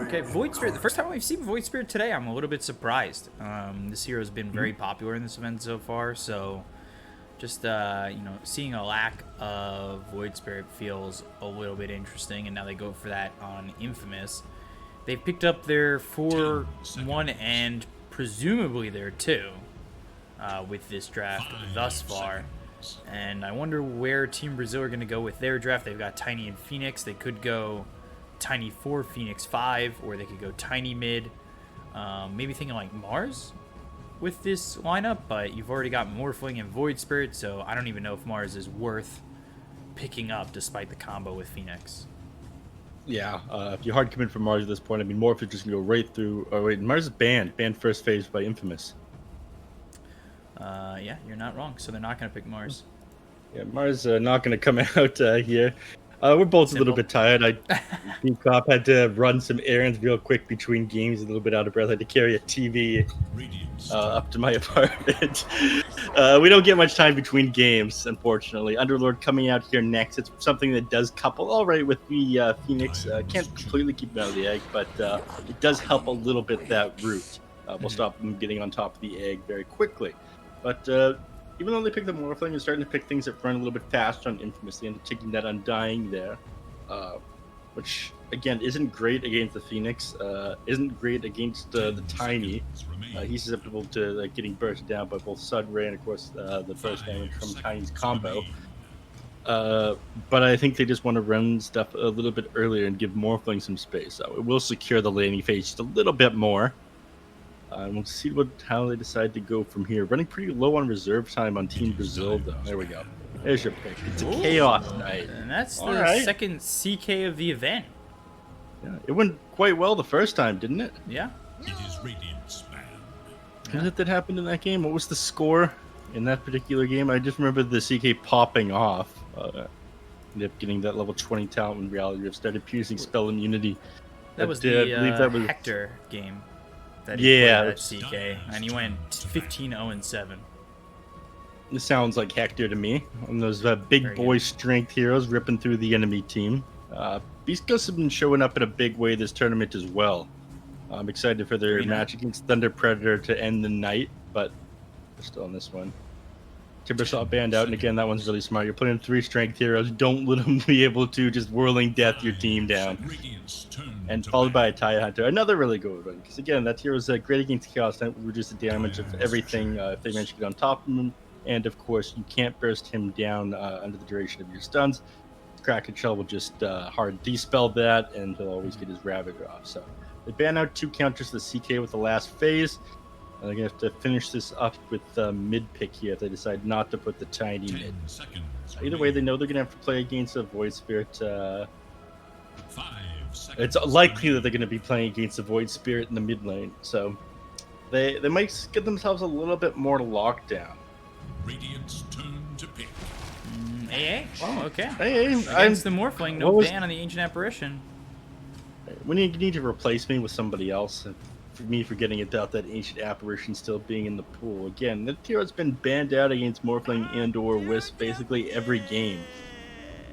Okay, Void Spirit. The first time we've seen Void Spirit today, I'm a little bit surprised. This hero's been very popular in this event so far, so just seeing a lack of Void Spirit feels a little bit interesting. And now they go for that on Infamous. They've picked up their 4-1 and presumably their 2 with this draft thus far. And I wonder where Team Brazil are going to go with their draft. They've got Tiny and Phoenix. They could go Tiny 4, Phoenix 5, or they could go Tiny mid. Maybe thinking like Mars with this lineup, but you've already got Morphling and Void Spirit, so I don't even know if Mars is worth picking up despite the combo with Phoenix. Yeah, if you hard commit for Mars at this point, I mean, Morph is just going to go right through. Oh, wait, Mars is banned first phase by Infamous. Yeah, you're not wrong, so they're not going to pick Mars. Yeah, Mars not going to come out here. We're both a little bit tired. Bkop had to run some errands real quick between games, a little bit out of breath. I had to carry a TV up to my apartment. We don't get much time between games, unfortunately. Underlord coming out here next. It's something that does couple all right with the Phoenix. Can't completely keep him out of the egg, but it does help a little bit that route. We'll stop them getting on top of the egg very quickly. But even though they picked the Morphling, they're starting to pick things that run a little bit faster on Infamous. They end up taking that Undying there, which, again, isn't great against the Phoenix, isn't great against the Tiny. He's susceptible to getting burst down by both Sud Ray and, of course, the burst damage from Tiny's combo. But I think they just want to run stuff a little bit earlier and give Morphling some space. So it will secure the laning phase just a little bit more. We'll see how they decide to go from here. Running pretty low on reserve time on Team Brazil, though. There we go. There's your pick. It's a Chaos Knight. And that's the second CK of the event. Yeah, it went quite well the first time, didn't it? Yeah. It is Radiant's man. What is it that happened in that game? What was the score in that particular game? I just remember the CK popping off. Ended up getting that level 20 talent when Reality Rift started piercing spell immunity. That was the Hector game. That CK, and he went 15-0-7. This sounds like Hector to me. One of those big boy strength heroes ripping through the enemy team. Beast Ghosts have been showing up in a big way this tournament as well. I'm excited for their match against Thunder Predator to end the night, but they're still on this one. Timbersaw banned out, and again, that one's really smart. You're putting 3 strength heroes. Don't let them be able to just whirling death your team down. And followed by a Tide Hunter. Another really good one, because again, that hero's great against Chaos Knight, reduce the damage of everything if they manage to get on top of him. And of course, you can't burst him down under the duration of your stuns. Kraken Shell will just hard dispel that, and he'll always get his Ravager off. So they ban out 2 counters to the CK with the last phase. And they're going to have to finish this up with mid pick here if they decide not to put the Tiny mid. Either way, they know they're going to have to play against a Void Spirit. It's likely that they're going to be playing against a Void Spirit in the mid lane. So they might get themselves a little bit more lockdown. Radiant's turn to pick. AA? Oh, okay. AA. Against the Morphling, no ban on the Ancient Apparition. When you need to replace me with somebody else, for me forgetting about that Ancient Apparition still being in the pool. Again, that hero's been banned out against Morphling and or Wisp basically every game.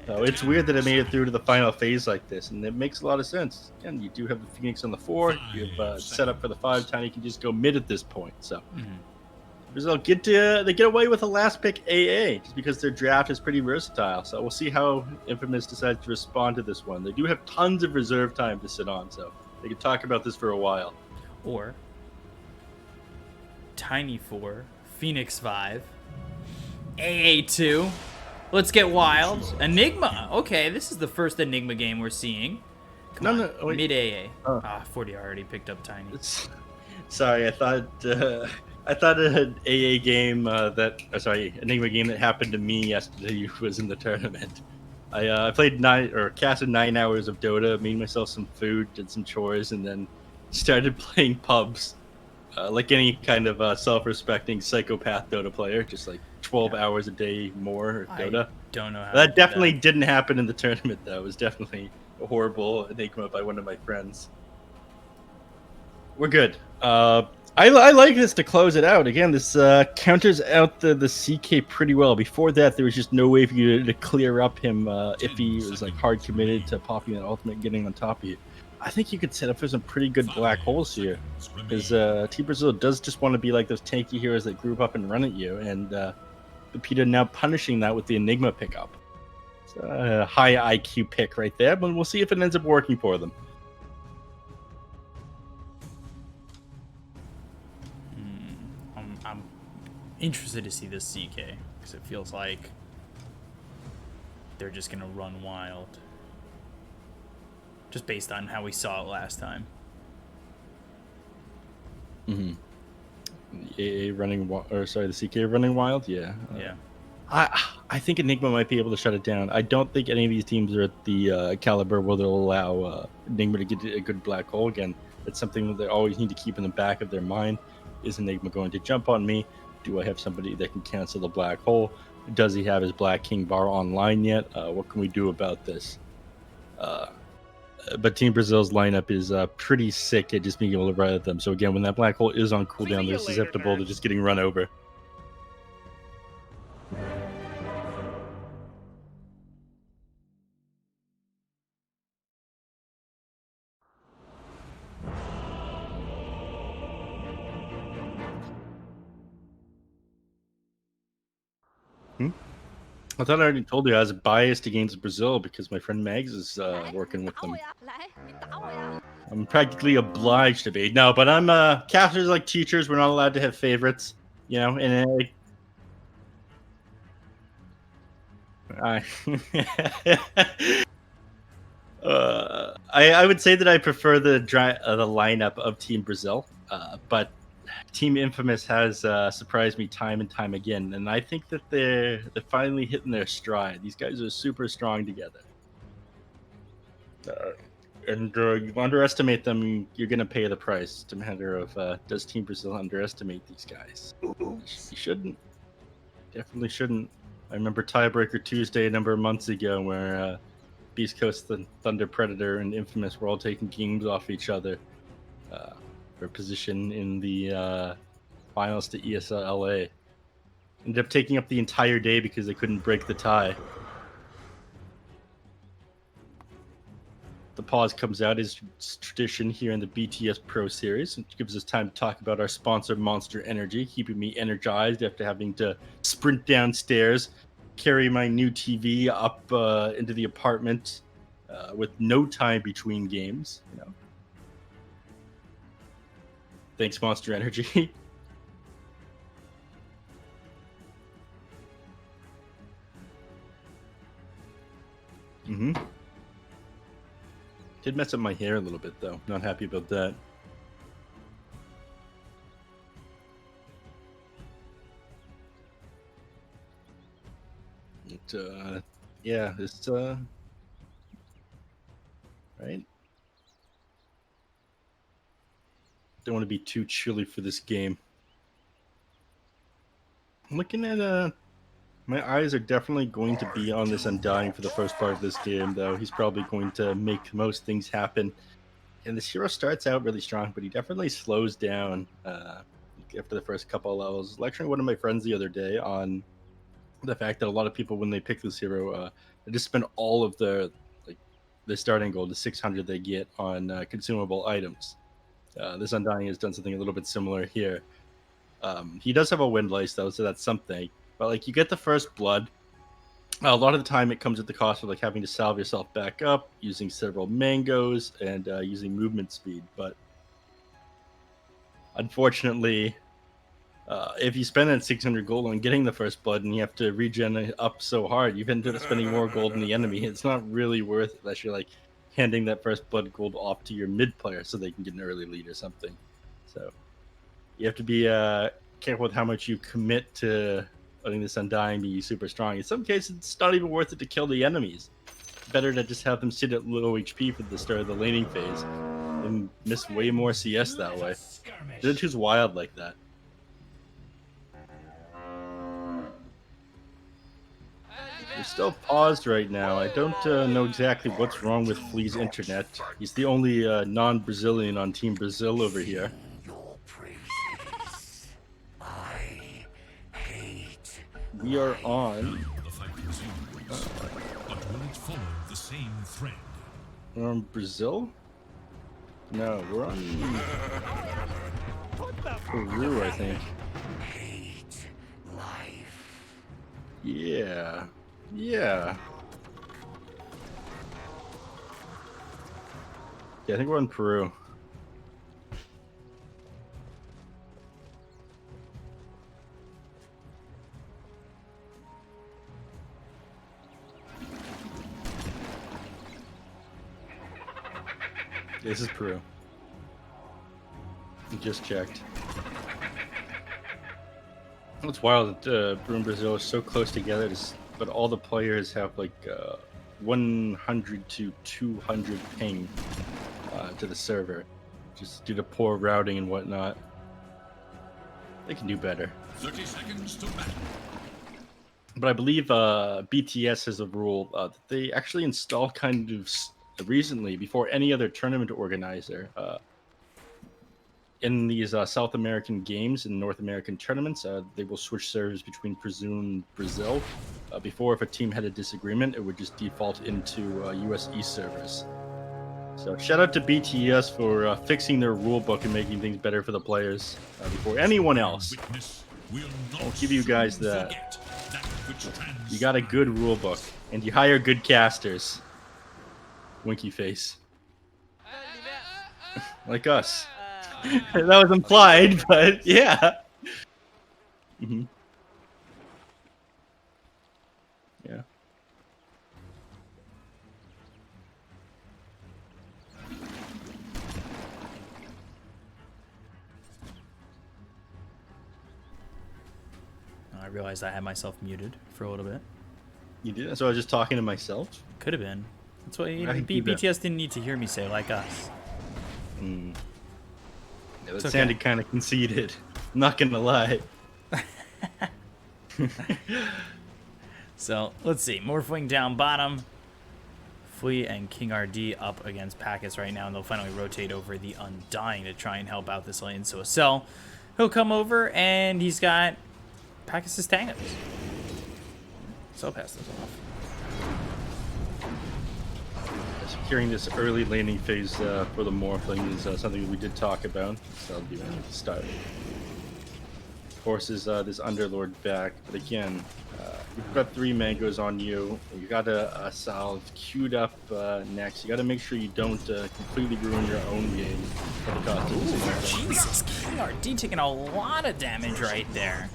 So it's weird that it made it through to the final phase like this, and it makes a lot of sense. Again, you do have the Phoenix on the 4, you have set up for the 5, Tiny can just go mid at this point. So Brazil they get away with a last pick AA just because their draft is pretty versatile. So we'll see how Infamous decides to respond to this one. They do have tons of reserve time to sit on, so they can talk about this for a while. Or Tiny 4, Phoenix 5, AA 2. Let's get wild. Enigma. Okay, this is the first Enigma game we're seeing. Come on. Wait. Mid AA. 40 already picked up Tiny. Sorry, I thought an AA game Enigma game that happened to me yesterday was in the tournament. I played casted 9 hours of Dota, made myself some food, did some chores, and then started playing pubs. Like any kind of self-respecting psychopath Dota player, just like 12 hours a day more Dota. I don't know how that definitely didn't happen in the tournament, though. It was definitely a horrible enigma by one of my friends. We're good. I like this to close it out. Again, this counters out the CK pretty well. Before that, there was just no way for you to clear up him if he was hard committed to popping an ultimate and getting on top of you. I think you could set up for some pretty good black holes here. Seconds Because Team Brazil does just want to be like those tanky heroes that group up and run at you, and Pepita now punishing that with the Enigma pickup. It's a high IQ pick right there, but we'll see if it ends up working for them. I'm interested to see this CK because it feels like they're just gonna run wild, just based on how we saw it last time. Mm-hmm. The CK running wild, yeah. Yeah. I think Enigma might be able to shut it down. I don't think any of these teams are at the caliber where they'll allow Enigma to get a good black hole again. It's something that they always need to keep in the back of their mind. Is Enigma going to jump on me? Do I have somebody that can cancel the black hole? Does he have his Black King bar online yet? What can we do about this? But Team Brazil's lineup is pretty sick at just being able to run at them. So again, when that black hole is on cooldown, they're susceptible to just getting run over. I thought I already told you I was biased against Brazil because my friend Mags is working with them. I'm practically obliged to be. No, but I'm Catholics like teachers. We're not allowed to have favorites, you know. And I would say that I prefer the lineup of Team Brazil, but Team Infamous has surprised me time and time again, and I think that they're finally hitting their stride. These guys are super strong together, and you underestimate them, you're gonna pay the price. It's a matter of does Team Brazil underestimate these guys? You shouldn't. Definitely shouldn't. I remember Tiebreaker Tuesday a number of months ago where Beast Coast, the Thunder Predator, and Infamous were all taking games off each other for position in the finals to ESL LA. Ended up taking up the entire day because they couldn't break the tie. The pause comes out as tradition here in the BTS Pro Series. It gives us time to talk about our sponsor, Monster Energy, keeping me energized after having to sprint downstairs, carry my new TV up into the apartment with no time between games. You know. Thanks, Monster Energy. Mm-hmm. Did mess up my hair a little bit, though. Not happy about that. Yeah, it's right. Don't want to be too chilly for this game. I'm looking at my eyes are definitely going to be on this Undying for the first part of this game, though. He's probably going to make most things happen. And this hero starts out really strong, but he definitely slows down after the first couple of levels. I was lecturing one of my friends the other day on the fact that a lot of people, when they pick this hero, they just spend all of the starting gold, the 600 they get on consumable items. This Undying has done something a little bit similar here. He does have a wind lace though, so that's something. But like you get the first blood. A lot of the time it comes at the cost of like having to salve yourself back up, using several mangoes, and using movement speed. But unfortunately, if you spend that 600 gold on getting the first blood and you have to regen up so hard, you've ended up spending more gold than the enemy. It's not really worth it unless you're like handing that first blood gold off to your mid player so they can get an early lead or something. So you have to be careful with how much you commit to letting this Undying be super strong. In some cases, it's not even worth it to kill the enemies. Better to just have them sit at low HP for the start of the laning phase and miss way more CS that way. They're just wild like that. We're still paused right now. I don't know exactly what's wrong with Flea's internet. He's the only non-Brazilian on Team Brazil over here. We are on. The fight resumes. But will it follow the same thread? We're on Brazil. No, we're on Peru, I think. Yeah. Yeah. Yeah, I think we're in Peru. This is Peru. I just checked. It's wild that Peru and Brazil are so close together, but all the players have like 100 to 200 ping to the server, just due to poor routing and whatnot. They can do better. 30 seconds to battle. But I believe BTS has a rule that they actually installed kind of recently before any other tournament organizer. In these South American games and North American tournaments, they will switch servers between Peru and Brazil. Before, if a team had a disagreement, it would just default into US East servers. So shout out to BTS for fixing their rule book and making things better for the players before anyone else. I'll give you guys that. You got a good rule book, and you hire good casters. Winky face. Like us. That was implied, but yeah. Mm-hmm. Yeah. I realized I had myself muted for a little bit. You did? So I was just talking to myself? Could have been. That's what I can do that. BTS didn't need to hear me say like us. Mm. Yeah, that okay. sounded kind of conceited. I'm not gonna lie. So let's see. Morphling down bottom. Flea and King RD up against Packus right now, and they'll finally rotate over the Undying to try and help out this lane. So Acel, he'll come over, and he's got Packus' Tangos. So pass those off. Securing this early landing phase for the Morphling is something that we did talk about, so I'll give it a start. Forces this Underlord back, but again, you've got 3 mangoes on you. You got a salve queued up next. You got to make sure you don't completely ruin your own game. Ooh, Jesus, King RD taking a lot of damage right there.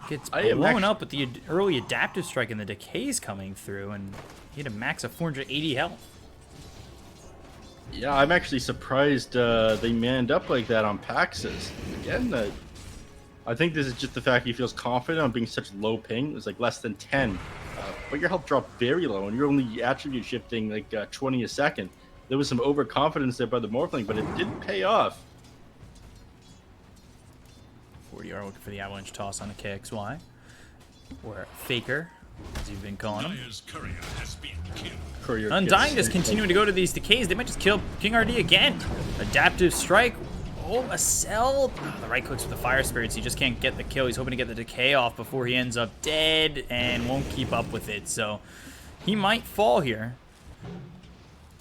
Gets blown up with the early adaptive strike and the decays coming through, and he had a max of 480 health. Yeah, I'm actually surprised they manned up like that on Pax's. Again, I think this is just the fact he feels confident on being such low ping. It was like less than 10, but your health dropped very low, and you're only attribute shifting like 20 a second. There was some overconfidence there by the Morphling, but it didn't pay off. 40R looking for the avalanche toss on the KXY. Or Faker, as you've been calling him. Courier has been killed. Undying just continuing to go to these decays. They might just kill King RD again. Adaptive strike. Oh, Acel. Oh, the right clicks with the fire spirits. He just can't get the kill. He's hoping to get the decay off before he ends up dead and won't keep up with it. So he might fall here.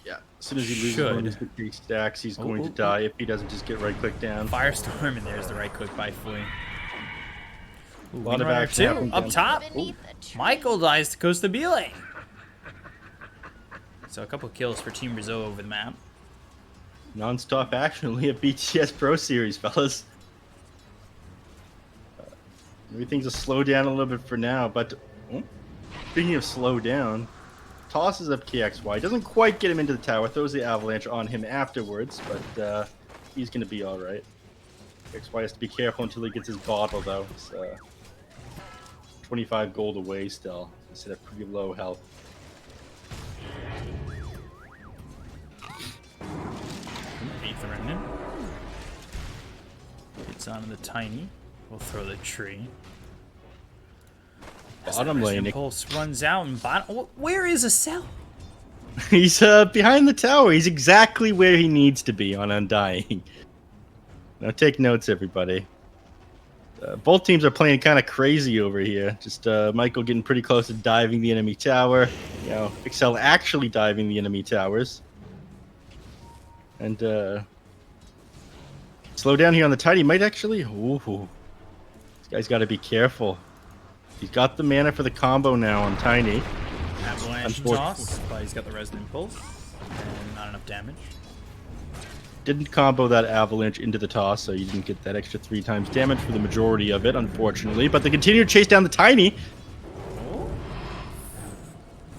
Yeah, as soon as he loses one of his decay stacks, he's going to die if he doesn't just get right click down. Firestorm, and there's the right click by Flea. A lot of action up top. Michael dies to Costa Bile. So a couple kills for Team Brazil over the map. Non-stop action, only a BTS Pro Series, fellas. Maybe things will slow down a little bit for now, but speaking of slow down, tosses up KXY. Doesn't quite get him into the tower, throws the avalanche on him afterwards, but he's going to be alright. KXY has to be careful until he gets his bottle, though. It's, 25 gold away still. He's at a pretty low health. Eighth remnant. Gets onto the tiny. We'll throw the tree. Bottom lane. Impulse runs out and bottom. Where is Acel? He's behind the tower. He's exactly where he needs to be on Undying. Now take notes, everybody. Both teams are playing kind of crazy over here. Just Michael getting pretty close to diving the enemy tower. You know, Acel actually diving the enemy towers. And slow down here on the Tiny. Might actually... Ooh. This guy's got to be careful. He's got the mana for the combo now on Tiny. Avalanche toss, but he's got the Resonant Pulse, and not enough damage. Didn't combo that Avalanche into the toss, so you didn't get that extra 3 times damage for the majority of it, unfortunately. But they continue to chase down the Tiny. Oh.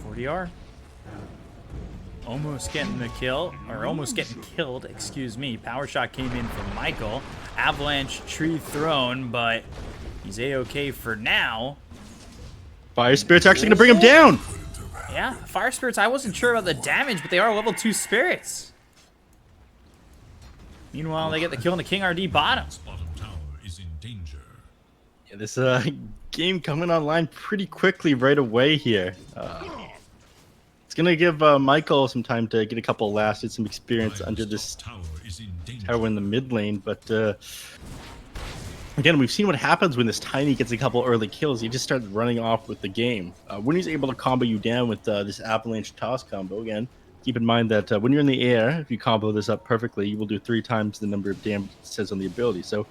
40R. Almost getting the kill, or almost getting killed, excuse me. Power shot came in from Michael. Avalanche tree thrown, but he's A-okay for now. Fire Spirit's actually going to bring him down. Yeah, Fire Spirits, I wasn't sure about the damage, but they are level 2 spirits. Meanwhile, they get the kill on the King RD bottom. Bottom tower is in danger. Yeah, this game coming online pretty quickly right away here. It's going to give Michael some time to get a couple of lasts, get some experience under this Tower is in danger. tower in the mid lane. But again, we've seen what happens when this Tiny gets a couple early kills. He just starts running off with the game. When he's able to combo you down with this Avalanche Toss combo, again, keep in mind that when you're in the air, if you combo this up perfectly, you will do 3 times the number of damage it says on the ability. So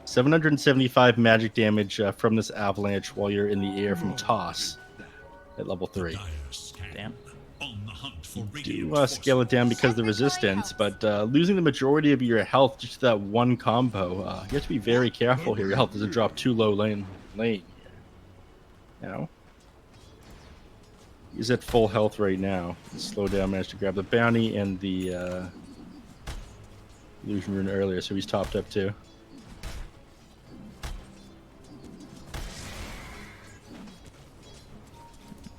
775 magic damage from this Avalanche while you're in the air from Toss at level 3. Damn. On the hunt for Do scale it down because of the resistance, but losing the majority of your health just to that one combo, you have to be very careful here. Your health doesn't drop too low lane here. You know? He's at full health right now. Slow down, managed to grab the bounty and the illusion rune earlier, so he's topped up too.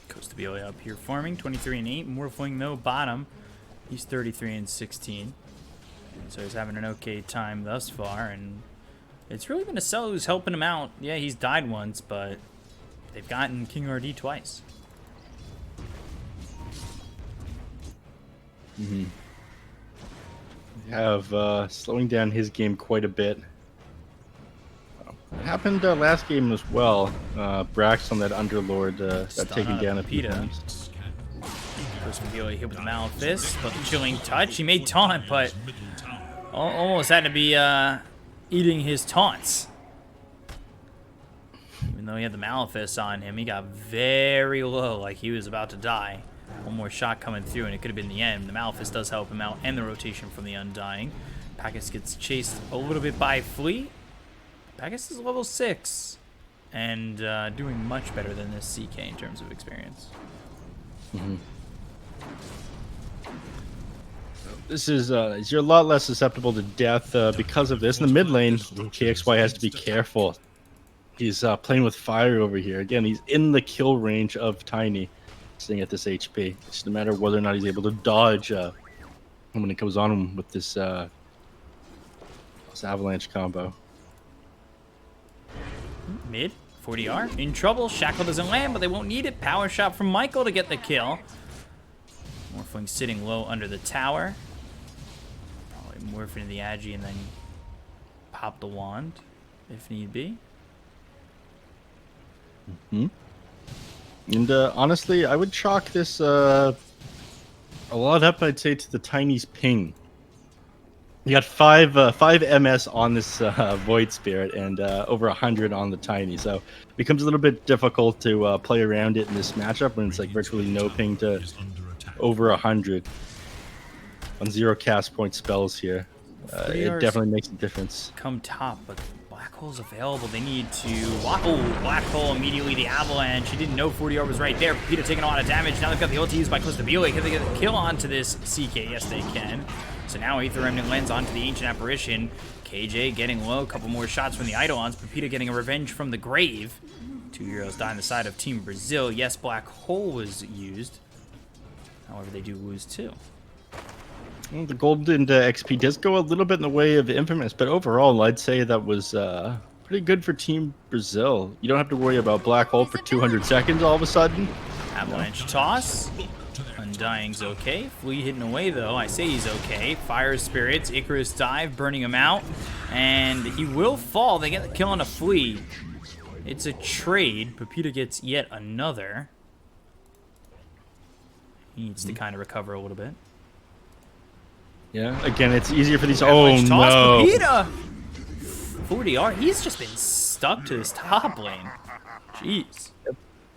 Costa BLA up here farming, 23 and 8. Morphling though, bottom. He's 33 and 16. So he's having an okay time thus far, and it's really been a Cell who's helping him out. Yeah, he's died once, but they've gotten King RD twice. Mm-hmm. Have slowing down his game quite a bit. It happened last game as well. Brax on that Underlord got taken down a few times. First one hit with the Malefice, but the Chilling Touch. He made taunt, but almost had to be eating his taunts. Even though he had the Malefice on him, he got very low, like he was about to die. One more shot coming through, and it could have been the end. The Malefice does help him out, and the rotation from the Undying. Packus gets chased a little bit by Fleet. Packus is level 6, and doing much better than this CK in terms of experience. Mm-hmm. This is you're a lot less susceptible to death because of this. In the mid lane, KXY has to be careful. He's playing with fire over here. Again, he's in the kill range of Tiny. Staying at this HP. It's just a matter of whether or not he's able to dodge when it comes on him with this Avalanche combo. Mid, 40R, in trouble. Shackle doesn't land, but they won't need it. Power shot from Michael to get the kill. Morphling sitting low under the tower. Probably morph into the Agi and then pop the wand if need be. Mm-hmm. And honestly, I would chalk this a lot up, I'd say, to the Tiny's ping. You got 5 MS on this Void Spirit and over 100 on the Tiny, so it becomes a little bit difficult to play around it in this matchup when it's like virtually no ping to over 100 on 0 cast point spells here. It definitely makes a difference. Come top, but Black Hole's available. They need to... Oh, Black Hole immediately. The Avalanche. He didn't know 40R was right there. Peter taking a lot of damage. Now they've got the ulti used by Costa BLA. Can they get a kill onto this CK? Yes, they can. So now Aether Remnant lands onto the Ancient Apparition. KJ getting low. A couple more shots from the Eidolons. Pepita getting a revenge from the grave. 2 heroes die on the side of Team Brazil. Yes, Black Hole was used. However, they do lose too. Well, the golden XP does go a little bit in the way of Infamous, but overall, I'd say that was pretty good for Team Brazil. You don't have to worry about Black Hole for 200 seconds all of a sudden. Avalanche toss. Undying's okay. Flea hitting away, though. I say he's okay. Fire Spirits. Icarus dive, burning him out. And he will fall. They get the kill on a Flea. It's a trade. Pepita gets yet another. He needs to kind of recover a little bit. Yeah, again, it's easier for these. Avalanche Oh toss, no! Pepita! 40R. He's just been stuck to this top lane. Jeez.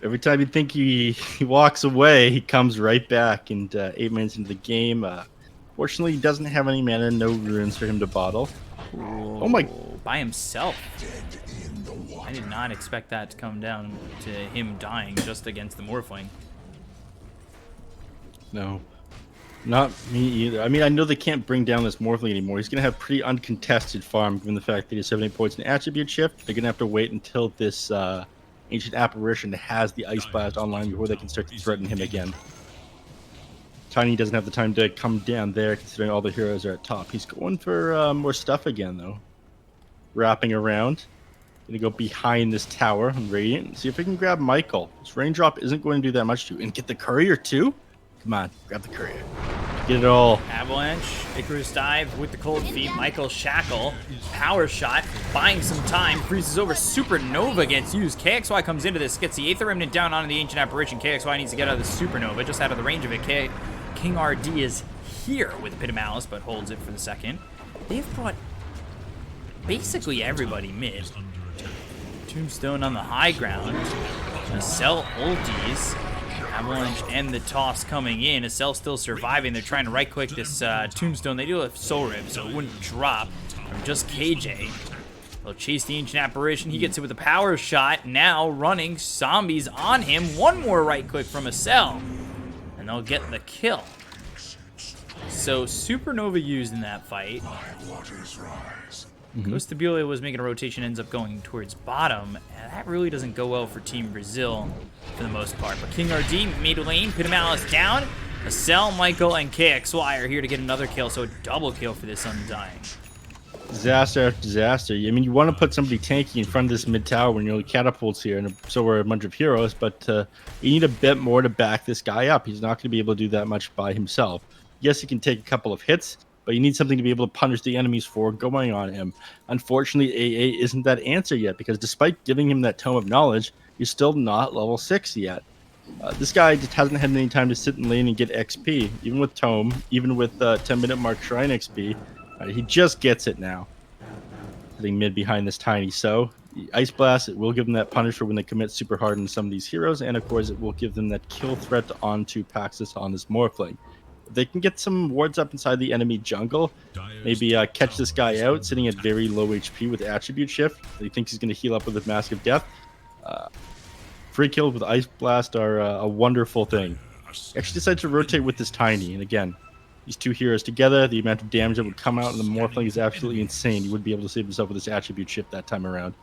Every time you think he walks away, he comes right back. And 8 minutes into the game, fortunately, he doesn't have any mana, no runes for him to bottle. Oh my! By himself. I did not expect that to come down to him dying just against the Morphling. No, not me either. I mean, I know they can't bring down this Morphling anymore. He's going to have pretty uncontested farm, given the fact that he has 78 points in attribute shift. They're going to have to wait until this ancient apparition has the Ice Blast online before they can start to threaten him again. Tiny doesn't have the time to come down there, considering all the heroes are at top. He's going for more stuff again, though. Wrapping around. Gonna go behind this tower on Radiant and see if we can grab Michael. This raindrop isn't going to do that much to you. And get the courier, too? Come on, grab the courier. Get it all. Avalanche, Icarus dive with the cold feet. Michael Shackle, power shot, buying some time, freezes over. Supernova gets used. KXY comes into this, gets the Aether Remnant down onto the Ancient Apparition. KXY needs to get out of the Supernova, just out of the range of it. King RD is here with a Pit of Malice, but holds it for the second. They've brought basically everybody mid. Tombstone on the high ground. Acel ulties. Avalanche and the toss coming in. Acel still surviving. They're trying to right-click this Tombstone. They do have Soul Rib, so it wouldn't drop from just KJ. They'll chase the Ancient Apparition. He gets it with a power shot. Now running zombies on him. One more right-click from Acel. And they'll get the kill. So Supernova used in that fight. Costabulia was making a rotation, ends up going towards bottom, and that really doesn't go well for Team Brazil for the most part. But King RD, mid lane, Pit of Malice down. Acel, Michael, and KXY are here to get another kill, so a double kill for this Undying. Disaster after disaster. I mean, you want to put somebody tanky in front of this mid tower when you're catapults here, and so are a bunch of heroes, but you need a bit more to back this guy up. He's not going to be able to do that much by himself. Yes, he can take a couple of hits, but you need something to be able to punish the enemies for going on him. Unfortunately, AA isn't that answer yet, because despite giving him that Tome of Knowledge, he's still not level 6 yet. This guy just hasn't had any time to sit in lane and get XP, even with Tome, even with 10-minute mark Shrine XP. He just gets it now. Sitting mid behind this Tiny. So, Ice Blast, it will give them that punish for when they commit super hard on some of these heroes, and of course, it will give them that kill threat onto Paxis on this Morphling. If they can get some wards up inside the enemy jungle, maybe catch this guy out, sitting at very low HP with attribute shift. He thinks he's going to heal up with a Mask of Death. Free kills with Ice Blast are a wonderful thing. Actually decides to rotate with this Tiny, and again, these two heroes together, the amount of damage that would come out in the Morphling is absolutely insane. You wouldn't be able to save himself with this attribute shift that time around.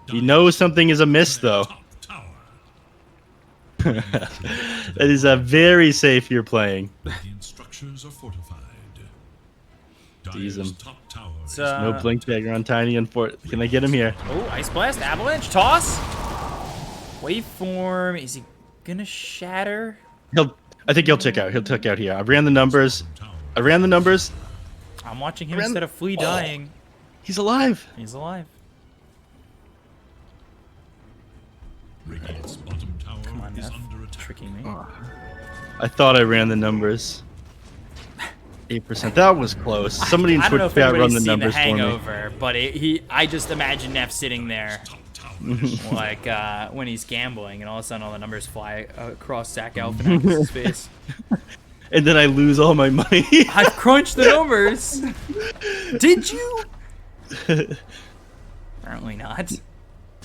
He knows something is amiss, though. That is very safe here playing. The structures are fortified. Tease him. Top tower is No blink dagger on Tiny. Can I get him here? Oh, Ice Blast, Avalanche, toss. Waveform, is he gonna shatter? I think he'll tick out. He'll tick out here. I ran the numbers. I'm watching him instead of Flea dying. He's alive. He's alive. Radiant's bottom tower Come on, is Neph. under attack. Tricking me. I thought I ran the numbers. 8%. That was close. Somebody in I don't know Twitch if chat run anybody's the seen numbers the for me. Hangover, but I just imagine Neff sitting there, like when he's gambling, and all of a sudden all the numbers fly across Zach Galifianakis' face. And then I lose all my money. I've crunched the numbers. Did you? Apparently not.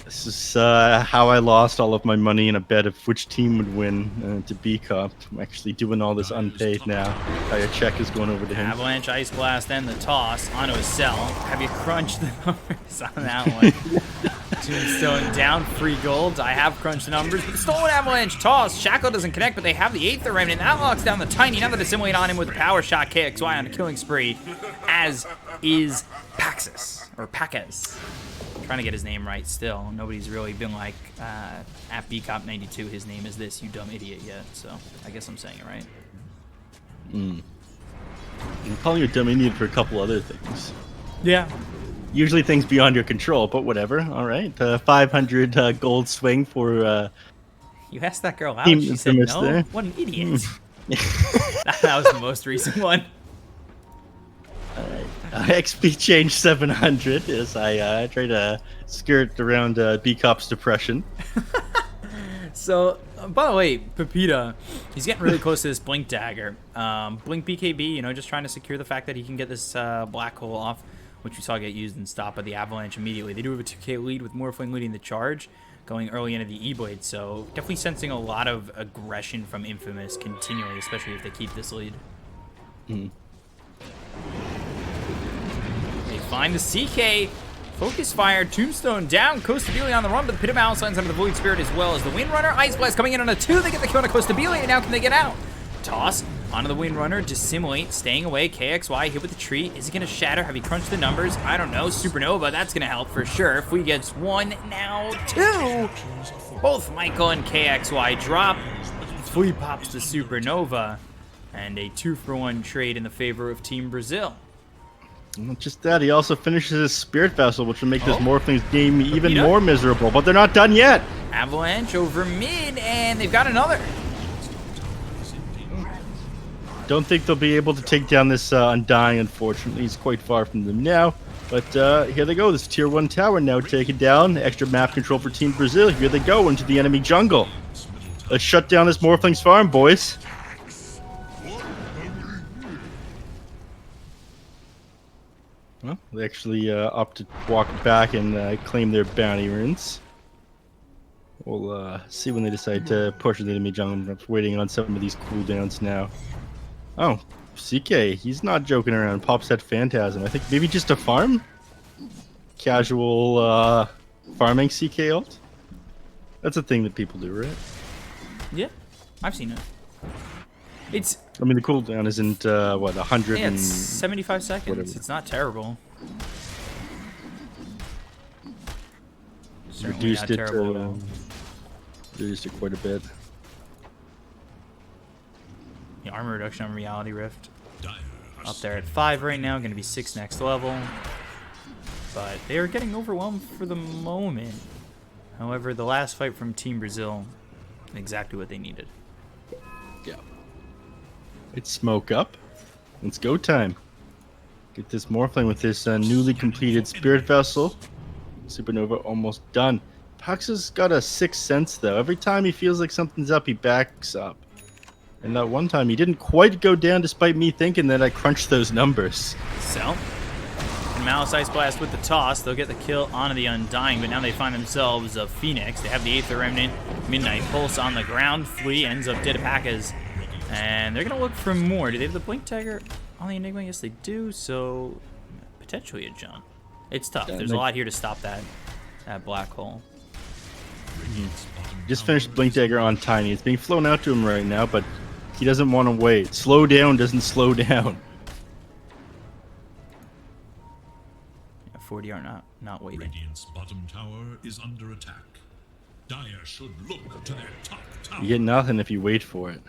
This is how I lost all of my money in a bet of which team would win to Bkop. I'm actually doing all this unpaid now. A check is going over to him. Avalanche, Ice Blast, and the toss onto a cell. Have you crunched the numbers on that one? Tombstone down, free gold. I have crunched the numbers, but the stolen Avalanche toss. Shackle doesn't connect, but they have the Aether Remnant. That locks down the Tiny. Now that assimilate on him with a power shot. KXY on a killing spree, as is Paxis, or Paquez. Trying to get his name right still. Nobody's really been like, at Bkop 92, his name is this, you dumb idiot, yet. So I guess I'm saying it right. I'm calling you a dumb idiot for a couple other things. Yeah. Usually things beyond your control, but whatever. All right. 500 gold swing for... You asked that girl out, Team she said Infamous no? there. What an idiot. That was the most recent one. XP change 700 as I try to skirt around Bkop's depression. So, by the way, Pepita, he's getting really close to this Blink Dagger. Blink BKB, you know, just trying to secure the fact that he can get this black hole off, which we saw get used and stopped by the Avalanche immediately. They do have a 2k lead with Morphling leading the charge, going early into the E-Blade, so definitely sensing a lot of aggression from Infamous continually, especially if they keep this lead. Mm. They find the CK. Focus fire, Tombstone down, Costabile on the run, but the Pit of Malice lands under the Void Spirit as well as the Windrunner. Ice Blast coming in on a 2, they get the kill on a Costabile, and now can they get out? Toss onto the Windrunner, Dissimulate, staying away, KXY hit with the tree. Is he gonna shatter? Have he crunched the numbers? I don't know, Supernova, that's gonna help for sure. If we gets 1, now 2! Both Michael and KXY drop. Flea pops the Supernova, and a 2-for-1 trade in the favor of Team Brazil. Not just that, he also finishes his Spirit Vessel, which will make this Morphlings game even more miserable, but they're not done yet. Avalanche over mid, and they've got another. Don't think they'll be able to take down this Undying, unfortunately. He's quite far from them now. But here they go, this Tier 1 tower now taken down. Extra map control for Team Brazil. Here they go into the enemy jungle. Let's shut down this Morphlings farm, boys. Well, they actually opt to walk back and claim their bounty runes. We'll see when they decide to push the enemy jungle. I'm waiting on some of these cooldowns now. Oh, CK, he's not joking around. Pops that Phantasm. I think maybe just a farm? Casual farming CK ult? That's a thing that people do, right? Yeah, I've seen it. It's... I mean, the cooldown isn't, what, 100 Yeah, and... it's 75 seconds. whatever. It's not terrible. Certainly Reduced not it, terrible at all. reduced it quite a bit. The armor reduction on Reality Rift. Dire are Up there at 5 right now, going to be 6 next level. But they are getting overwhelmed for the moment. However, the last fight from Team Brazil, exactly what they needed. Yeah. It's smoke up. It's go time. Get this Morphling with this newly completed Spirit Vessel. Supernova almost done. Pax's got a sixth sense though. Every time he feels like something's up, he backs up. And that one time he didn't quite go down despite me thinking that I crunched those numbers. So, Malice Ice Blast with the toss. They'll get the kill onto the Undying, but now they find themselves a Phoenix. They have the Aether Remnant. Midnight Pulse on the ground. Flea ends up dead Pakas. And they're going to look for more. Do they have the Blink Dagger on the Enigma? Yes, they do. So, potentially a jump. It's tough. There's a lot here to stop that black hole. Just finished Blink Dagger on Tiny. It's being flown out to him right now, but he doesn't want to wait. Slow down doesn't slow down. Yeah, 40 are not waiting. Radiant's bottom tower is under attack. Dire should look to their top tower. You get nothing if you wait for it.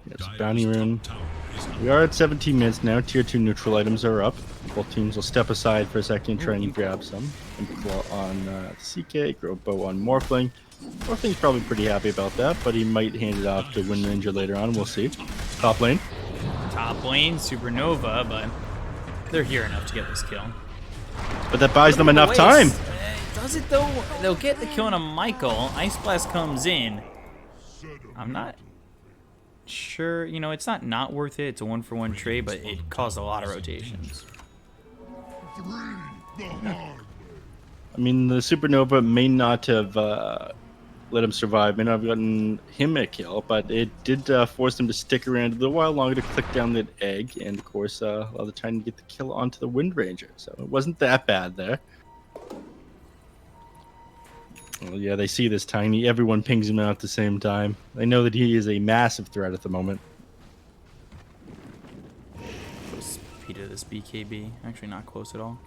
Yes, Dire's bounty rune. top tower is under We are at 17 minutes now. Tier 2 neutral items are up. Both teams will step aside for a second and try and grab some. And claw on CK, grow bow on Morphling. Morphling's probably pretty happy about that, but he might hand it off to Wind Ranger later on. We'll see. Top lane. Top lane, Supernova, but they're here enough to get this kill. But that buys them enough Waste. time. Does it though? They'll get the kill on a Michael. Ice Blast comes in. I'm not sure. You know, it's not worth it. It's a 1-for-1 trade, but it caused a lot of rotations. I mean, the Supernova may not have let him survive, may not have gotten him a kill, but it did force him to stick around a little while longer to click down that egg, and of course, allow the time to get the kill onto the Wind Ranger. So it wasn't that bad there. Well, yeah, they see this Tiny. Everyone pings him out at the same time. They know that he is a massive threat at the moment. Close speed to this BKB. Actually, not close at all.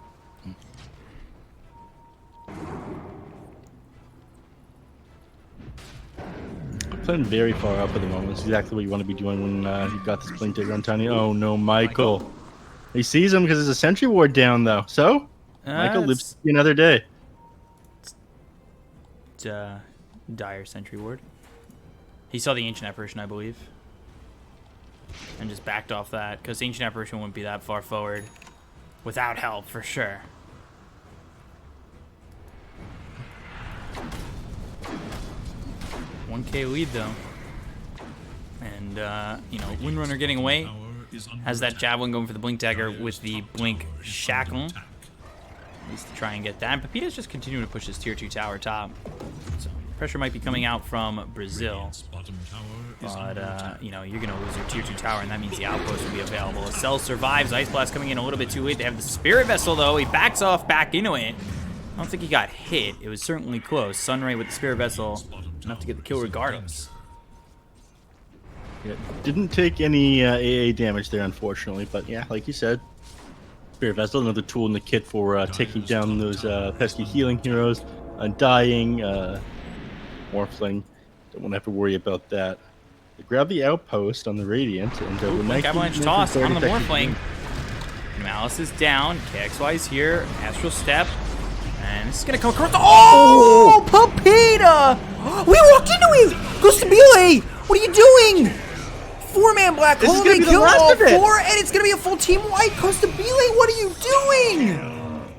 Playing very far up at the moment. It's exactly what you want to be doing when you've got this Blink Dagger on Tiny. Oh no, Michael. He sees him because there's a sentry ward down though. So, Michael lives to see another day. It's Dire Sentry Ward. He saw the Ancient Apparition, I believe. and just backed off that, because Ancient Apparition wouldn't be that far forward without help, for sure. $1K lead, though. And, you know, Windrunner getting away. Has that Javelin going for the Blink Dagger with the Blink Shackle. At least to try and get that. And Pepita's just continuing to push his tier 2 tower top. So pressure might be coming out from Brazil. But, you know, you're going to lose your tier 2 tower, and that means the outpost will be available. Cell survives. Ice Blast coming in a little bit too late. They have the Spirit Vessel, though. He backs off back into it. I don't think he got hit. It was certainly close. Sunray with the Spirit Vessel, enough to get the kill regardless. Yeah, didn't take any AA damage there, unfortunately. But yeah, like you said, Spirit Vessel, another tool in the kit for taking down those pesky healing heroes, Undying, Morphling. Don't want to have to worry about that. They grab the outpost on the Radiant, and Blink Avalanche toss on the Morphling. Malice is down. KXY is here. Astral Step. And this is going to come across. Oh, Pepita! We walked into him! Goes to Bile! What are you doing? 4-man black hole. They kill all 4, and it's going to be a full team wipe. Costa Bile, what are you doing?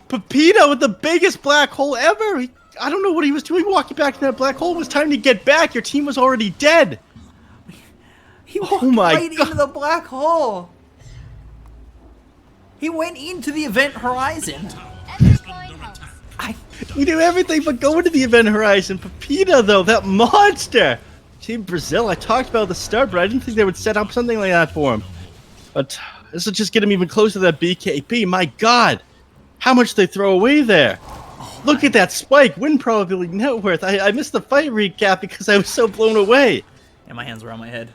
Pepita with the biggest black hole ever. I don't know what he was doing walking back to that black hole. It was time to get back. Your team was already dead. He walked right into the black hole. He went into the event horizon. We do everything but go into the event horizon. Pepita, though, that monster. Team Brazil, I talked about at the start, but I didn't think they would set up something like that for him. But this will just get him even closer to that BKB. My God, how much they throw away there. Look at that spike. Win probability net worth. I missed the fight recap because I was so blown away. And my hands were on my head.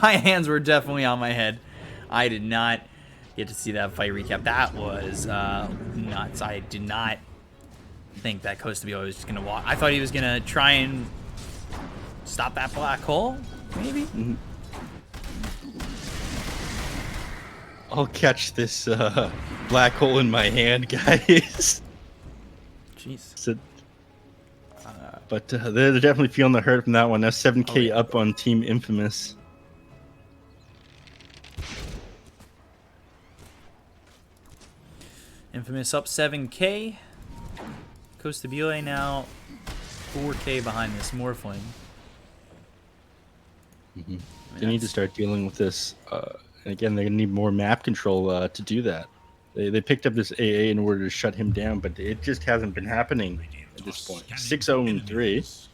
My hands were definitely on my head. I did not get to see that fight recap. That was nuts. I did not think that Costa Bile was just going to walk. I thought he was going to try and stop that black hole, maybe? Mm-hmm. I'll catch this black hole in my hand, guys. Jeez. So, but they're definitely feeling the hurt from that one. Now 7K up on Team Infamous. Infamous up 7K. Costa Bile now 4K behind this Morphling. Mm-hmm. They need to start dealing with this. And again, they're going to need more map control to do that. They picked up this AA in order to shut him down, but it just hasn't been happening at this point. 6-0-3.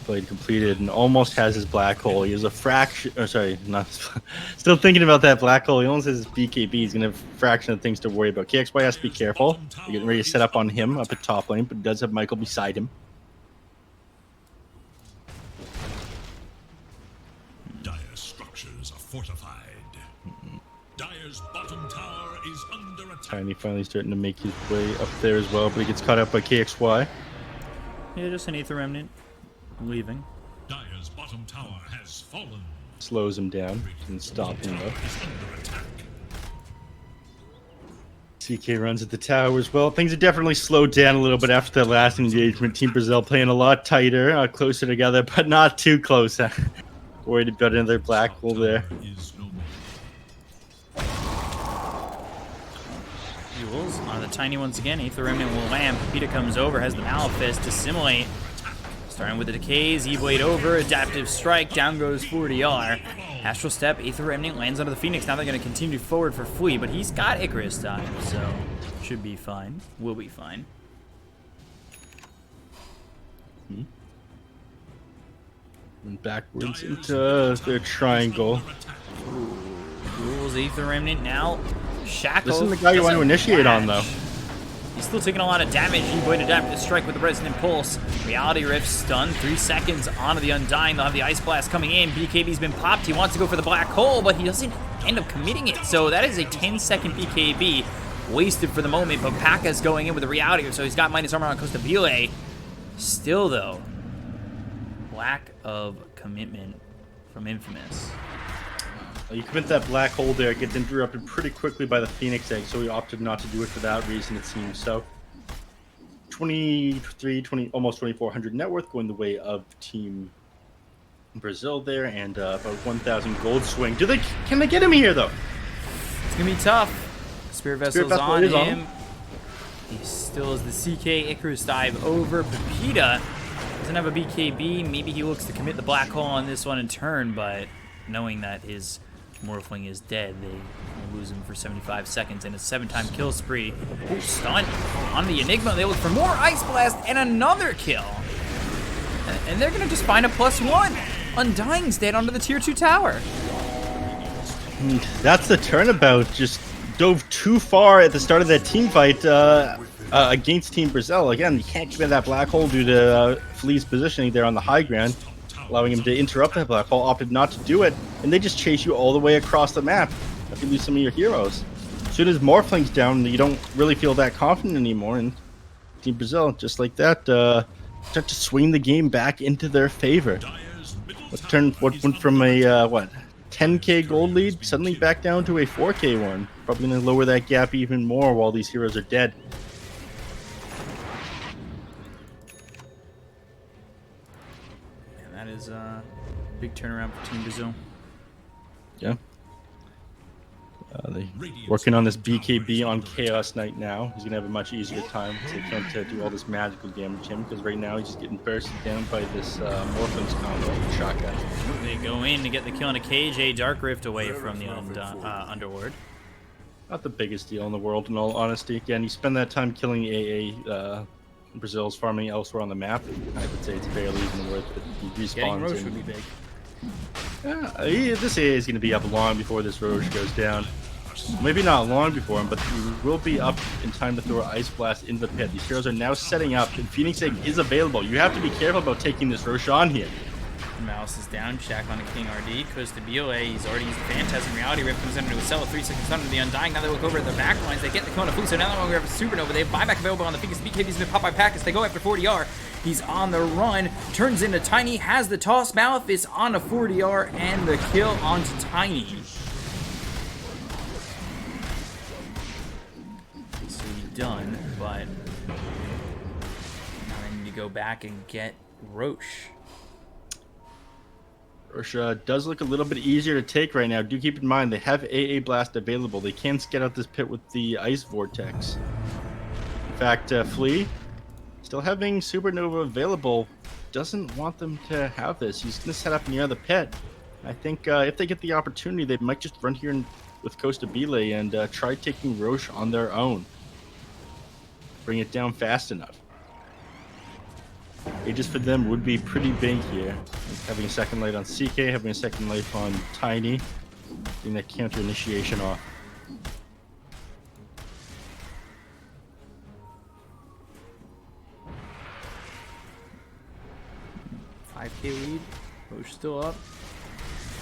Played completed and almost has his black hole. He has a fraction. Or sorry, not still thinking about that black hole. He almost has his BKB. He's gonna have a fraction of things to worry about. KXY has to be careful. They're getting ready to set up on him up at top lane, but he does have Michael beside him. Dire structures are fortified. Dire's bottom tower is under attack. Tiny finally starting to make his way up there as well, but he gets caught up by KXY. Yeah, just an Aether Remnant leaving. Dire's bottom tower has fallen. Slows him down and stops him though. CK runs at the tower as well. Things have definitely slowed down a little bit after the last engagement. Team Brazil playing a lot tighter, closer together, but not too close. Worried about another black hole there. Jewels are the tiny ones again. Aether Remnant will land. Pepita comes over, has the Malefist to assimilate. Starting with the decays, E-Blade over, adaptive strike, down goes 40R. Astral Step, Aether Remnant lands under the Phoenix. Now they're going to continue forward for Flea, but he's got Icarus time, so should be fine. Will be fine. And backwards into their triangle. Rules Aether Remnant now. Shackle. This is the guy you want to initiate on, though. He's still taking a lot of damage. E-Blade adaptive strike with the Resonant Pulse. Reality Rift stun. 3 seconds onto the Undying. They'll have the Ice Blast coming in. BKB's been popped. He wants to go for the Black Hole, but he doesn't end up committing it. So that is a 10-second BKB wasted for the moment, but Paka's going in with the Reality Rift, so he's got minus armor on Costa Bile. Still, though, lack of commitment from Infamous. You commit that black hole there, it gets interrupted pretty quickly by the Phoenix Egg, so he opted not to do it for that reason, it seems. So, 23, 20, almost 2,400 net worth going the way of Team Brazil there, and about 1,000 gold swing. Can they get him here though? It's gonna be tough. Spirit Vessel's on him. He still has the CK Icarus dive over. Pepita doesn't have a BKB. Maybe he looks to commit the black hole on this one in turn, but knowing that his Morphling is dead, they lose him for 75 seconds and a 7-time kill spree. Ooh, stun on the Enigma. They look for more Ice Blast and another kill. And they're gonna just find a +1. Undying's dead onto the tier 2 tower. That's the turnabout. Just dove too far at the start of that team fight against Team Brazil. Again, you can't commit that black hole due to Flea's positioning there on the high ground, allowing him to interrupt that black hole. Opted not to do it, and they just chase you all the way across the map. If you lose some of your heroes, as soon as Morphling's down, you don't really feel that confident anymore. And Team Brazil, just like that, start to swing the game back into their favor. What went from a 10k gold lead suddenly back down to a 4k one. Probably going to lower that gap even more while these heroes are dead. And that is a big turnaround for Team Brazil. Yeah. They working on this BKB on Chaos Knight now. He's gonna have a much easier time to attempt to do all this magical damage to him, because right now he's just getting bursted down by this Morphing's combo shotgun. They go in to get the kill on a cage, a Dark Rift away from the Underlord. Not the biggest deal in the world, in all honesty. Again, you spend that time killing AA, Brazil's farming elsewhere on the map. I would say it's barely even worth it. He respawns. Getting Roche would be big. This AA is going to be up long before this Roche goes down. Maybe not long before him, but he will be up in time to throw an Ice Blast into the pit. These heroes are now setting up, and Phoenix Egg is available. You have to be careful about taking this Roshan here. Mouse is down, Shack on a King RD, goes to BOA, he's already used the Phantasm, Reality Rift comes into a cell, 3 seconds under the Undying, now they look over at the back lines, they get the Kona Fu, so now they're going to have a Supernova, they have buyback available on the Phoenix, BKB's been popped by Packus, they go after 40R, he's on the run, turns into Tiny, has the toss, Malefice on a 40R, and the kill onto Tiny. So he's done, but now I need to go back and get Roche. Roche does look a little bit easier to take right now. Do keep in mind they have AA Blast available. They can skate out this pit with the Ice Vortex. In fact, Flea, still having Supernova available, doesn't want them to have this. He's going to set up near the pit. I think if they get the opportunity, they might just run here with Costa Bile and try taking Roche on their own. Bring it down fast enough. Aegis for them would be pretty big here. Having a second light on CK, having a second life on Tiny, getting that counter initiation off. $5K lead, Roche still up.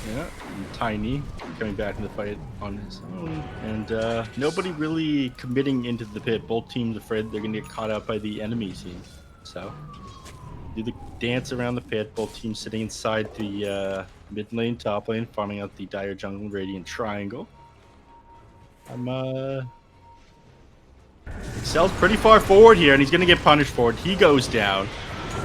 Yeah, and Tiny coming back in the fight on his own. And nobody really committing into the pit. Both teams afraid they're going to get caught out by the enemy team. So do the dance around the pit, both teams sitting inside the mid lane, top lane, farming out the Dire Jungle Radiant Triangle. Excel's pretty far forward here, and he's going to get punished for it. He goes down.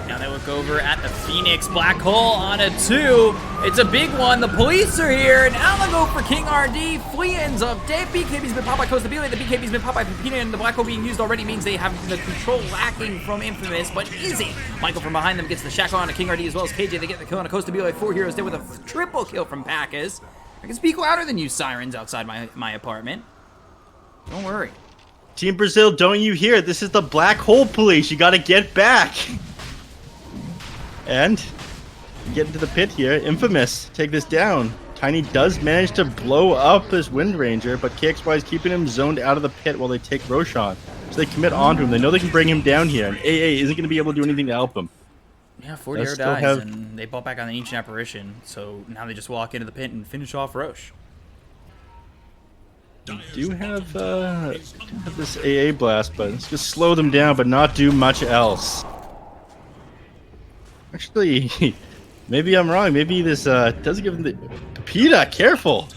Now they look over at the Phoenix Black Hole on a 2. It's a big one. The police are here. Now they go for King RD. Flea ends up dead. BKB's been popped by Costa Bile. The BKB's been popped by Pepita, and the Black Hole being used already means they have the control lacking from Infamous. But easy. Michael from behind them gets the shackle on a King RD as well as KJ. They get the kill on a Costa Bile. 4 heroes dead with a triple kill from Packus. I can speak louder than you sirens outside my apartment. Don't worry. Team Brazil, don't you hear? This is the Black Hole Police. You got to get back. And get into the pit here. Infamous, take this down. Tiny does manage to blow up this Wind Ranger, but KXY is keeping him zoned out of the pit while they take Roshan. So they commit onto him. They know they can bring him down here, and AA isn't going to be able to do anything to help him. Yeah, 40 dies, and they bought back on the Ancient Apparition, so now they just walk into the pit and finish off Roche. They do have this AA blast, but it's just slow them down, but not do much else. Actually, maybe I'm wrong. Maybe this doesn't give him the... Pepita, careful!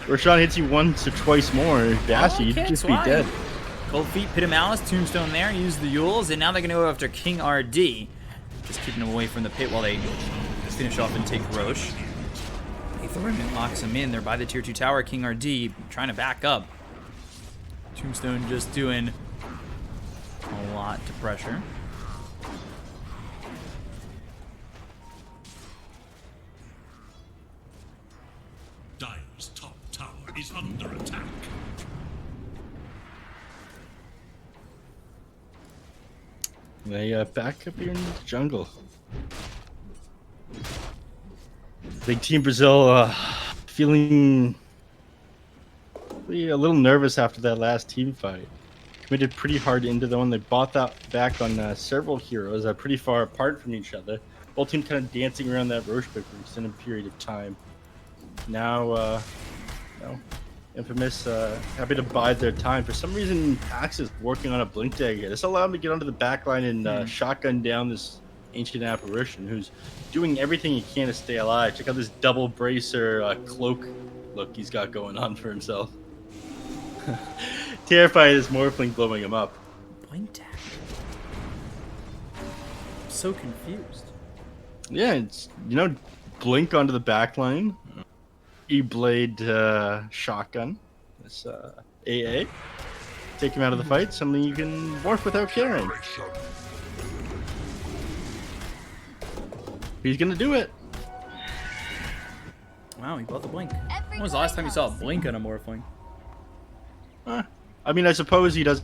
Roshan hits you once or twice more. Bashy, you'd just be dead. Cold Feet, Pit of Malice, Tombstone there, use the Yules, and now they're going to go after King RD. Just keeping him away from the pit while they finish off and take Roche. Lethal Remnant locks him in. They're by the tier 2 tower. King RD trying to back up. Tombstone just doing a lot to pressure. Dire's top tower is under attack. They back up here in the jungle. Big Team Brazil feeling a little nervous after that last team fight. Committed pretty hard into the one. They bought that back on several heroes pretty far apart from each other. Both teams kind of dancing around that Roche pick for an extended period of time. Now, Infamous happy to bide their time. For some reason, Pax is working on a blink dagger. This allowed him to get onto the back line and shotgun down this ancient apparition who's doing everything he can to stay alive. Check out this double bracer cloak look he's got going on for himself. Terrified of this Morphling blowing him up. Blink dagger. I'm so confused. Yeah, it's, blink onto the back line. E-blade shotgun. This AA. Take him out of the fight. Something you can morph without caring. He's gonna do it. Wow, he bought the blink. When was the last time you saw a blink on a Morphling? I mean, I suppose he does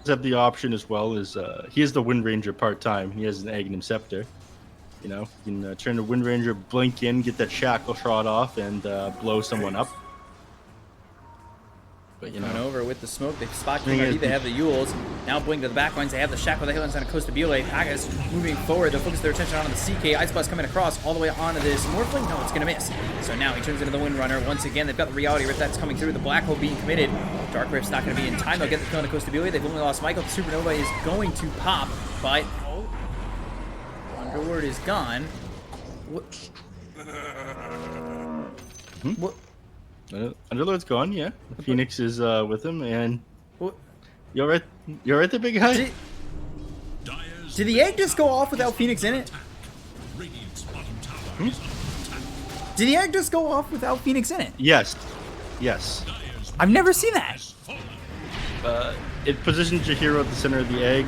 have the option as well as he is the Wind Ranger part-time. He has an Aghanim Scepter. You can turn the Wind Ranger, blink in, get that shackle shot off, and blow someone up. But Coming over with the smoke, they spot King RD, they have the Yules. Now blink to the back lines, they have the shackle, the Highlands on a Costa Bile. Pagas moving forward, they'll focus their attention onto the CK. Ice Blast coming across all the way onto this Morphling. No, it's going to miss. So now he turns into the Windrunner. Once again, they've got the Reality Rift that's coming through. The Black Hole being committed. Dark Rift's not going to be in time. They'll get the kill on the Costa Bile. They've only lost Michael. The Supernova is going to pop, but Underlord is gone. What? What? Underlord's gone, yeah. Phoenix is with him, and What? You're right there, big guy. Did the egg just go off without Phoenix in it? Did the egg just go off without Phoenix in it? Yes. I've never seen that. It positions your hero at the center of the egg.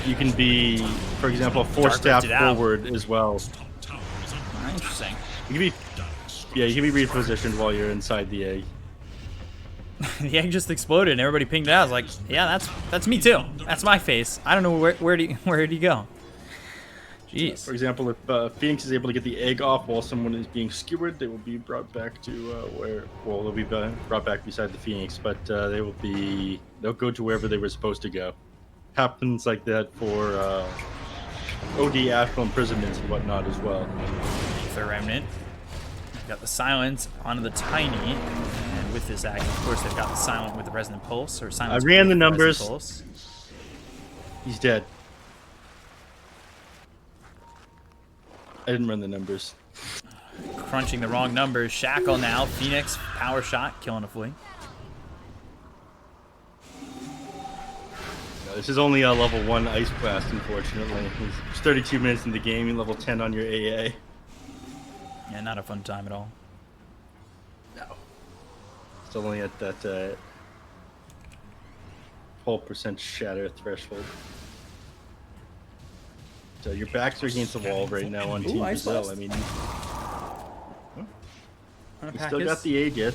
You can be, for example, force staff forward as well. Interesting. You can be repositioned while you're inside the egg. The egg just exploded and everybody pinged it out. I was like, yeah, that's me too. That's my face. I don't know where did he go? Jeez. For example, if Phoenix is able to get the egg off while someone is being skewered, they will be brought back to they'll be brought back beside the Phoenix, but they'll go to wherever they were supposed to go. Happens like that for OD astral imprisonments and whatnot as well. The Remnant. Got the silence onto the Tiny, and with this act, of course, they've got the silent with the resonant pulse, or silence. I ran the with numbers. Pulse. He's dead. I didn't run the numbers. Crunching the wrong numbers. Shackle now. Phoenix power shot, killing a flea. This is only a level 1 Ice Blast, unfortunately. It's 32 minutes in the game. You level 10 on your AA. Yeah, not a fun time at all. No. Still only at that whole percent shatter threshold. So your backs are against the wall right now on Team Brazil. I mean, he still got the Aegis.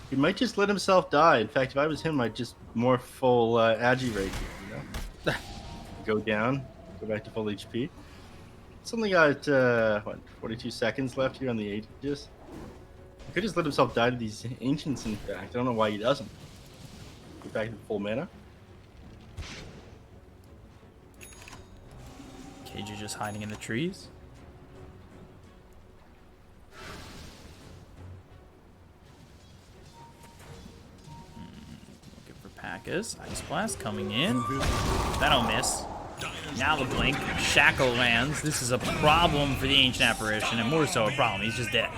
He might just let himself die. In fact, if I was him, I'd just more full Agi rate, go down, go back to full HP. It's only got 42 seconds left here on the Aegis. He could just let himself die to these Ancients, in fact. I don't know why he doesn't. Get back to full mana. Cage is just hiding in the trees. Looking for Packas. Ice Blast coming in. That'll miss. Now the blink. Shackle lands. This is a problem for the Ancient Apparition, and more so a problem. He's just dead.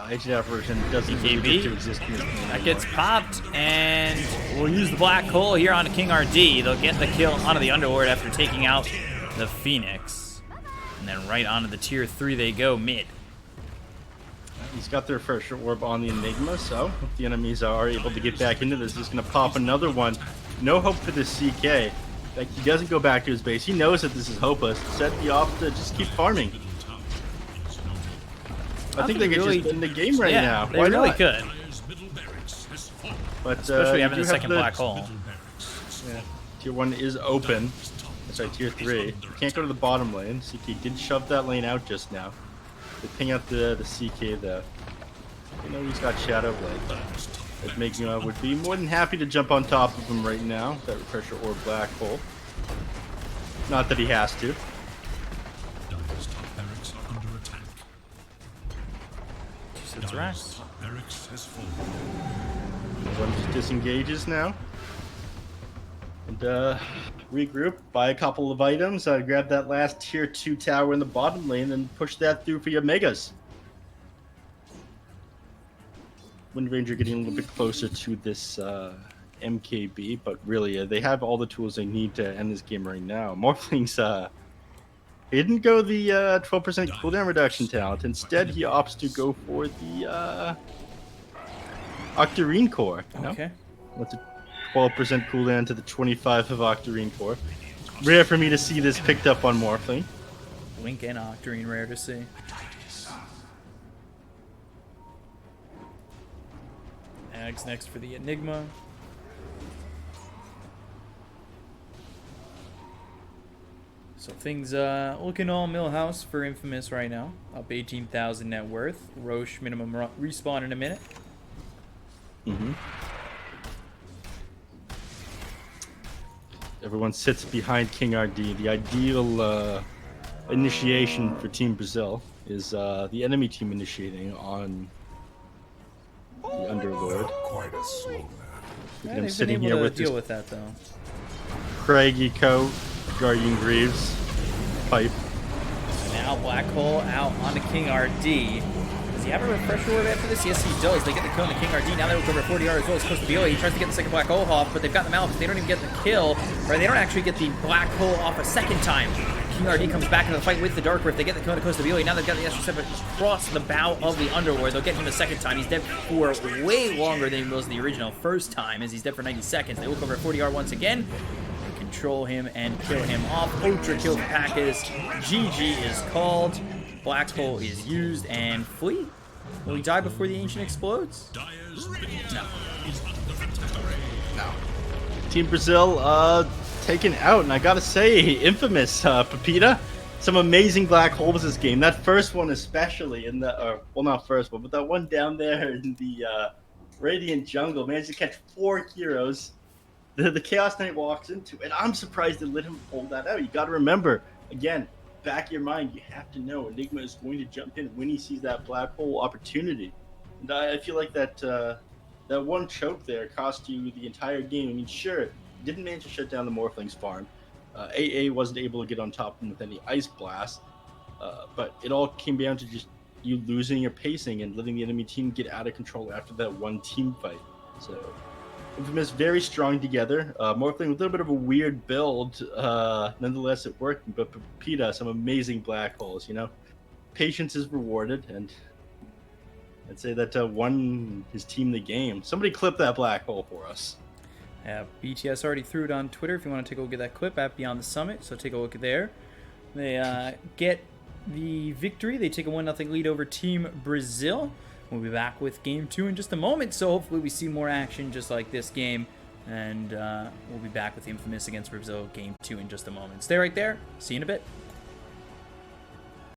Ancient Apparition doesn't really get to exist in this game That anymore. gets popped, and we'll use the Black Hole here on King RD. They'll get the kill onto the Underlord after taking out the Phoenix. And then right onto the tier 3 they go, mid. He's got their first orb on the Enigma, so if the enemies are able to get back into this, he's going to pop another one. No hope for the CK. Like, he doesn't go back to his base. He knows that this is hopeless. Set the off to just keep farming. I think they could just win the game right now. They Why really not? could. But, Especially having you the have second black hole. Yeah. Tier 1 is open. Sorry, tier 3. You can't go to the bottom lane. CK did shove that lane out just now. They ping out the CK though. You know he's got Shadow Blade. That Enigma would be more than happy to jump on top of him right now. That refresher or black hole. Not that he has to. Dire's top barracks are under attack. That's Dire's right. top barracks has fallen. Everyone just disengages now. And regroup, buy a couple of items, grab that last tier 2 tower in the bottom lane, and push that through for your megas. Wind Ranger getting a little bit closer to this MKB, but really they have all the tools they need to end this game right now. Morphling's he didn't go the 12% cooldown reduction talent. Instead, he opts to go for the Octarine Core. No? Okay. What's a 12% cooldown to the 25 of Octarine Core. Rare for me to see this picked up on Morphling. Wink and Octarine, rare to see. Ags next for the Enigma. So things looking all Millhouse for Infamous right now. Up 18,000 net worth. Roche minimum respawn in a minute. Everyone sits behind King RD. The ideal initiation for Team Brazil is the enemy team initiating on the Underlord. Quite a slow man. Look at Yeah, him they've been sitting able here to with deal his with that though. craggy coat, Guardian Greaves, pipe. Now Black Hole out onto King RD. Does he have a refresher orb after this? Yes, he does. They get the kill on the King RD. Now they look over 40 yards as well as close to BOE. He tries to get the second Black Hole off, but they've got them out because they don't even get the kill. Or they don't actually get the Black Hole off a second time. King RD comes back into the fight with the Dark Rift. They get the kill on the coast of BOE. Now they've got the extra step across the bow of the Underlord. They'll get him the second time. He's dead for way longer than he was the original first time, as he's dead for 90 seconds. They look over 40 yard once again. Control him and kill him off. Ultra kill for Packus. GG is called. Black Hole is used and flee. Will he die before the Ancient explodes? No. Team Brazil taken out, and I gotta say, Infamous Pepita, some amazing black holes this game. That first one especially, in the well, not first one, but that one down there in the Radiant Jungle, managed to catch 4 heroes. The Chaos Knight walks into, and I'm surprised they let him pull that out. You got to remember, again, back of your mind, you have to know Enigma is going to jump in when he sees that black hole opportunity. And I feel like that that one choke there cost you the entire game. I mean, sure, didn't manage to shut down the Morphling's farm. AA wasn't able to get on top of him with any Ice Blast, but it all came down to just you losing your pacing and letting the enemy team get out of control after that one team fight. So Infamous very strong together. Morphling with a little bit of a weird build. Nonetheless, it worked. But Pepita, some amazing black holes. You know, patience is rewarded, and I'd say that won his team the game. Somebody clip that black hole for us. Yeah, BTS already threw it on Twitter. If you want to take a look at that clip at Beyond the Summit, so take a look at there. They get the victory. They take a 1-0 lead over Team Brazil. We'll be back with Game 2 in just a moment, so hopefully we see more action just like this game. And we'll be back with Infamous against Brazil Game 2 in just a moment. Stay right there. See you in a bit.